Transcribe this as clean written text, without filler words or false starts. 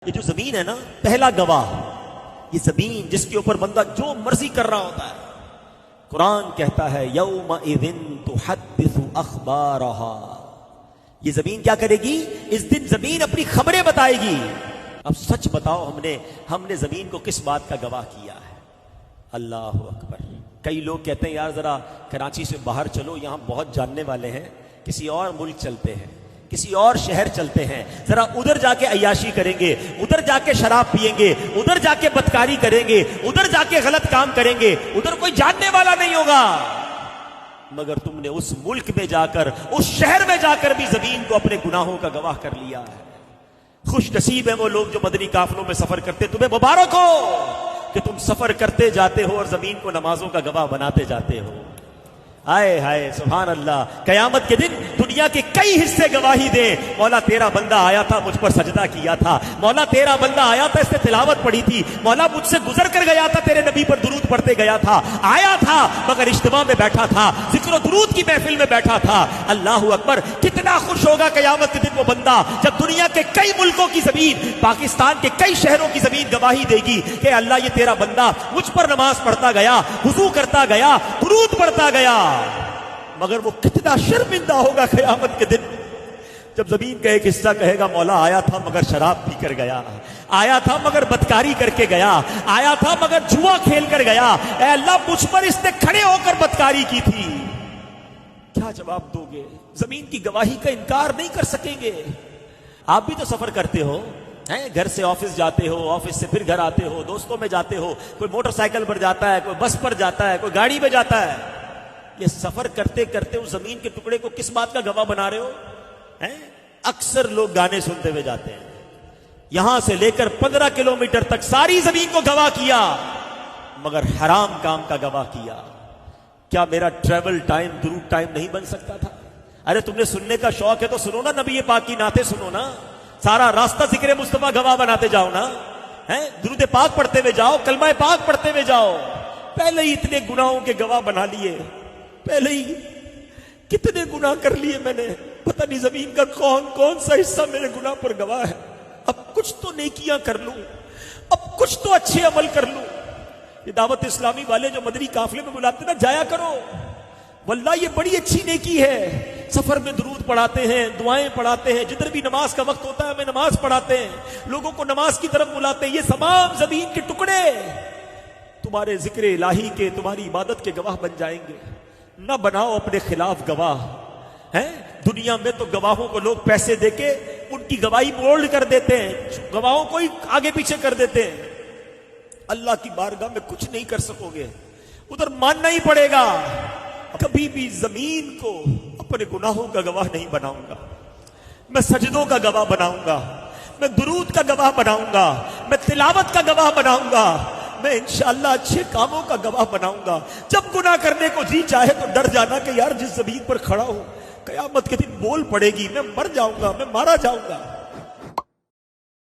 ये जो जमीन है ना, पहला गवाह ये जमीन जिसके ऊपर बंदा जो मर्जी कर रहा होता है। कुरान कहता है यौमइज़िन तुहद्दिसु अखबारहा, ये जमीन क्या करेगी? इस दिन जमीन अपनी खबरें बताएगी। अब सच बताओ, हमने जमीन को किस बात का गवाह किया है? अल्लाह अकबर। कई लोग कहते हैं यार जरा कराची से बाहर चलो, यहां बहुत जानने वाले हैं, किसी और मुल्क चलते हैं, किसी और शहर चलते हैं, जरा उधर जाके अय्याशी करेंगे, उधर जाके शराब पिएंगे, उधर जाके बदकारी करेंगे, उधर जाके गलत काम करेंगे, उधर कोई जानने वाला नहीं होगा। मगर तुमने उस मुल्क में जाकर, उस शहर में जाकर भी जमीन को अपने गुनाहों का गवाह कर लिया है। खुश नसीब है वो लोग जो मदनी काफिलों में सफर करते। तुम्हें मुबारक हो कि तुम सफर करते जाते हो और जमीन को नमाजों का गवाह बनाते जाते हो। हाय हाय सुभान अल्लाह। कयामत के दिन दुनिया के कई हिस्से गवाही दे, मौला तेरा बंदा आया था, मुझ पर सजदा किया था, मौला तेरा बंदा आया था, इसने तिलावत पढ़ी थी, मौला मुझसे गुजर कर गया था, तेरे नबी पर दुरूद पढ़ते गया था, आया था मगर इज्तिमा में बैठा था, जिक्र दुरूद की महफिल में बैठा था। अल्लाहू अकबर। कितना खुश होगा कयामत के दिन वो बंदा जब दुनिया के कई मुल्कों की जमीन, पाकिस्तान के कई शहरों की जमीन गवाही देगी कि अल्लाह ये तेरा बंदा मुझ पर नमाज पढ़ता गया, वुजू करता गया, दुरूद पढ़ता गया। मगर वो कितना शर्मिंदा होगा क़यामत के दिन जब जमीन का एक हिस्सा कहेगा मौला आया था मगर शराब पी कर गया, आया था मगर बदकारी करके गया, आया था मगर जुआ खेल कर गया, ऐ अल्लाह मुझ पर इसने खड़े होकर बदकारी की थी। क्या जवाब दोगे? जमीन की गवाही का इनकार नहीं कर सकेंगे। आप भी तो सफर करते हो, हैं? घर से ऑफिस जाते हो, ऑफिस से फिर घर आते हो, दोस्तों में जाते हो, कोई मोटरसाइकिल पर जाता है, कोई बस पर जाता है, कोई गाड़ी में जाता है। ये सफर करते करते उस जमीन के टुकड़े को किस बात का गवाह बना रहे हो? हैं? अक्सर लोग गाने सुनते हुए जाते हैं, यहां से लेकर 15 किलोमीटर तक सारी जमीन को गवाह किया मगर हराम काम का गवाह किया। क्या मेरा ट्रेवल टाइम दुरूद टाइम नहीं बन सकता था? अरे तुमने सुनने का शौक है तो सुनो ना, नबी पाक की नाते सुनो ना, सारा रास्ता जिक्र मुस्तफा गवाह बनाते जाओ ना, हैं? दुरूद पाक पढ़ते हुए जाओ, कलमा पाक पढ़ते हुए जाओ। पहले ही इतने गुनाहों के गवाह बना लिए, पहले ही कितने गुनाह कर लिए मैंने, पता नहीं जमीन का कौन कौन सा हिस्सा मेरे गुनाह पर गवाह है। अब कुछ तो नेकियां कर लूं, अब कुछ तो अच्छे अमल कर लूं। ये दावत इस्लामी वाले जो मदनी काफिले में बुलाते ना, जाया करो, वल्लाह ये बड़ी अच्छी नेकी है। सफर में दुरूद पढ़ाते हैं, दुआएं पढ़ाते हैं, जिधर भी नमाज का वक्त होता है हमें नमाज पढ़ाते हैं, लोगों को नमाज की तरफ बुलाते हैं। ये तमाम जमीन के टुकड़े तुम्हारे जिक्र इलाही के, तुम्हारी इबादत के गवाह बन जाएंगे। ना बनाओ अपने खिलाफ गवाह, हैं? दुनिया में तो गवाहों को लोग पैसे देके उनकी गवाही बोल्ड कर देते हैं, गवाहों को ही आगे पीछे कर देते हैं। अल्लाह की बारगाह में कुछ नहीं कर सकोगे, उधर मानना ही पड़ेगा। कभी भी जमीन को अपने गुनाहों का गवाह नहीं बनाऊंगा, मैं सजदों का गवाह बनाऊंगा, मैं दुरूद का गवाह बनाऊंगा, मैं तिलावत का गवाह बनाऊंगा, मैं इंशाअल्लाह अच्छे कामों का गवाह बनाऊंगा। जब गुनाह करने को जी चाहे तो डर जाना कि यार जिस जमीन पर खड़ा हूं कयामत के दिन बोल पड़ेगी, मैं मर जाऊंगा, मैं मारा जाऊंगा।